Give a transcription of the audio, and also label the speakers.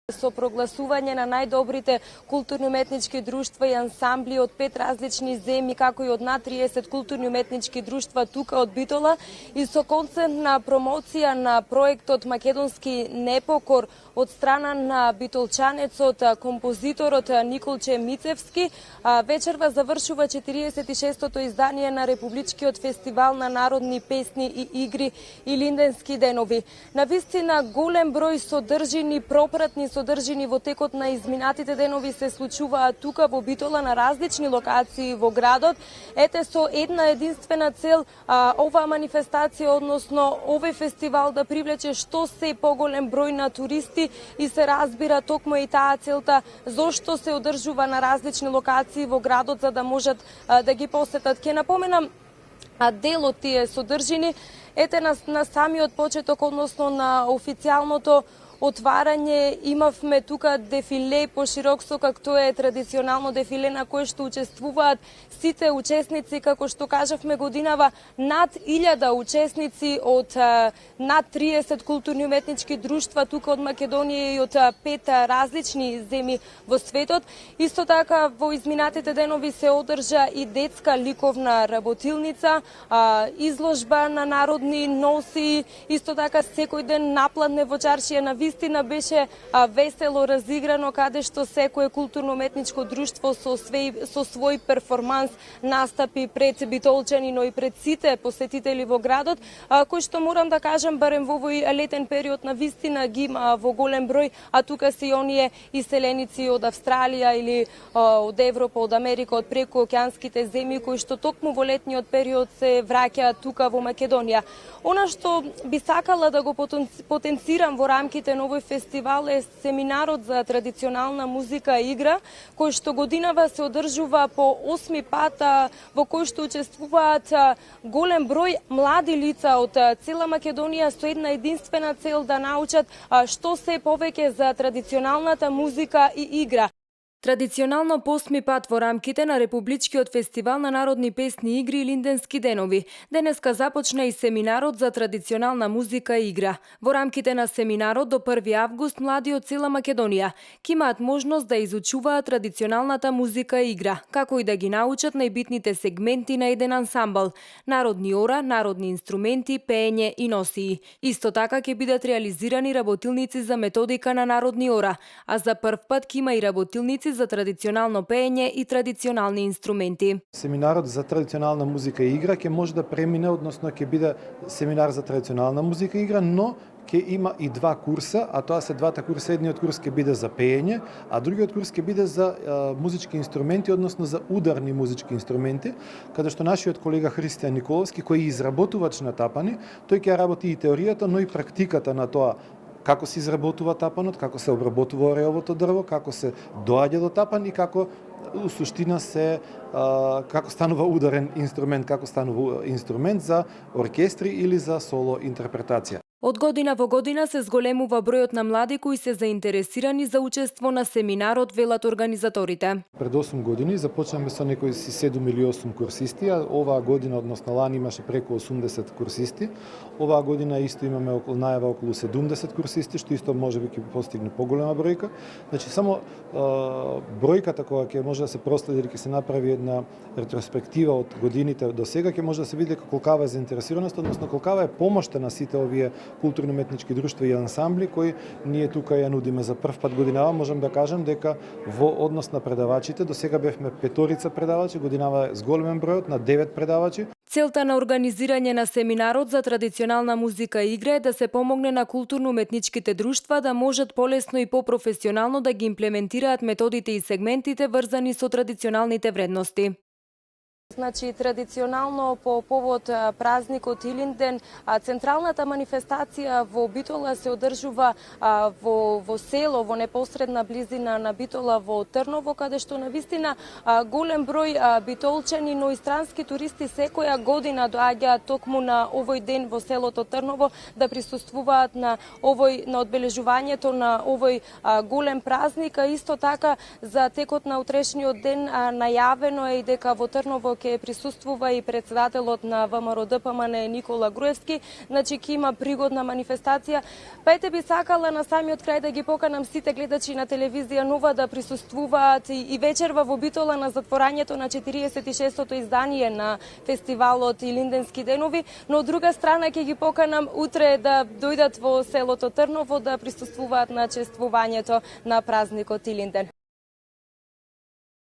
Speaker 1: Со прогласување на најдобрите културно-уметнички друштва и ансамбли од 5 различни земји, како и од над 30 културно-уметнички друштва тука од Битола, и со концепт на промоција на проектот Македонски непокор од страна на битолчанецот, композиторот Николче Мицевски, вечерва завршува 46-тото издание на Републичкиот фестивал на народни песни и игри и Линденски денови. Навистина голем број содржини, пропратни содржини во текот на изминатите денови се случуваат тука во Битола на различни локации во градот. Ете, со една единствена цел, оваа манифестација, односно овој фестивал да привлече што се поголем број на туристи, и се разбира токму и таа целта зошто се одржува на различни локации во градот, за да можат да ги посетат. Ке напоменам дел од тие содржини. Ете, на самиот почеток, односно на официјалното отварање, имавме тука дефиле по Широксокак. Тоа е традиционално дефиле на кое што учествуваат сите учесници, како што кажавме годинава, над 1000 учесници од над 30 културно-уметнички друштва тука од Македонија и од 5 различни земји во светот. Исто така во изминатите денови се одржа и детска ликовна работилница, изложба на народни носи, исто така секој ден напладне во чаршија. На вистина беше весело разиграно, каде што секое културно-уметничко друштво со свој перформанс настапи пред битолчани, но и пред сите посетители во градот, кој што морам да кажам, барем во овој летен период на вистина ги има во голем број, а тука се и оние иселеници од Австралија или од Европа, од Америка, од прекуокеанските земји, кои што токму во летниот период се враќаат тука во Македонија. Она што би сакала да го потенцирам во рамките на овој фестивал е семинарот за традиционална музика и игра, кој што годинава се одржува по 8 пат, во кој што учествуваат голем број млади лица од цела Македонија со една единствена цел да научат што се повеќе за традиционалната музика и игра. Традиционално по 8 пат во рамките на Републичкиот фестивал на народни песни, игри и Линденски денови. Денеска започна и семинарот за традиционална музика и игра. Во рамките на семинарот до 1 август млади од цела Македонија ќе имаат можност да изучуваат традиционалната музика и игра, како и да ги научат најбитните сегменти на еден ансамбл: народни ора, народни инструменти, пеење и носии. Исто така ќе бидат реализирани работилници за методика на народни ора, а за прв пат ќе има и работилници за традиционално пеење и традиционални инструменти.
Speaker 2: Семинарот за традиционална музика и игра ќе може да премине, односно ќе биде семинар за традиционална музика и игра, но ќе има и 2 курса, а тоа се 2 курса. Едниот курс ќе биде за пеење, а другиот курс ќе биде за музички инструменти, односно за ударни музички инструменти, каде што нашиот колега Христијан Николовски, кој е изработувач на тапани, тој ќе работи и теоријата, но и практиката на тоа како се изработува тапанот, како се обработува ореовото дрво, како се доаѓа до тапан и како у суштина како станува ударен инструмент, како станува инструмент за оркестри или за соло интерпретација.
Speaker 1: Од година во година се зголемува бројот на млади кои се заинтересирани за учество на семинарот, велат организаторите.
Speaker 2: Пред 8 години започнаме со некои 7 или 8 курсисти, а оваа година, односно лани, имаше преку 80 курсисти. Оваа година исто имаме најава околу 70 курсисти, што исто можеби ќе постигне поголема бројка. Значи, само бројката која ќе може да се проследи или ќе се направи една ретроспектива од годините до сега, ќе може да се види колкава е заинтересираност, односно колкава е помошта на сите овие културно-уметнички друштва и ансамбли кои ние тука ја нудиме за прв пат годинава. Можам да кажам дека во однос на предавачите до сега бевме 5 предавачи, годинава е зголемен бројот на 9 предавачи.
Speaker 1: Целта на организирање на семинарот за традиционална музика и игра е да се помогне на културно-уметничките друштва да можат полесно и попрофесионално да ги имплементираат методите и сегментите врзани со традиционалните вредности. Значи, традиционално по повод празникот Илинден, централната манифестација во Битола се одржува во село, во непосредна близина на Битола, во Трново, каде што навистина голем број битолчани, но и странски туристи секоја година доаѓаат токму на овој ден во селото Трново да присуствуваат на одбележувањето на овој голем празник. Исто така за текот на утрешниот ден најавено е и дека во Трново ќе присуствува и председателот на ВМРО ДПМН Никола Груевски, значи ќе има пригодна манифестација. Па ете би сакала на самиот крај да ги поканам сите гледачи на телевизија Нова да присуствуваат и вечерва во Битола на затворањето на 46-тото издание на фестивалот Илинденски денови, но од друга страна ќе ги поканам утре да дојдат во селото Трново да присуствуваат на чествувањето на празникот Илинден.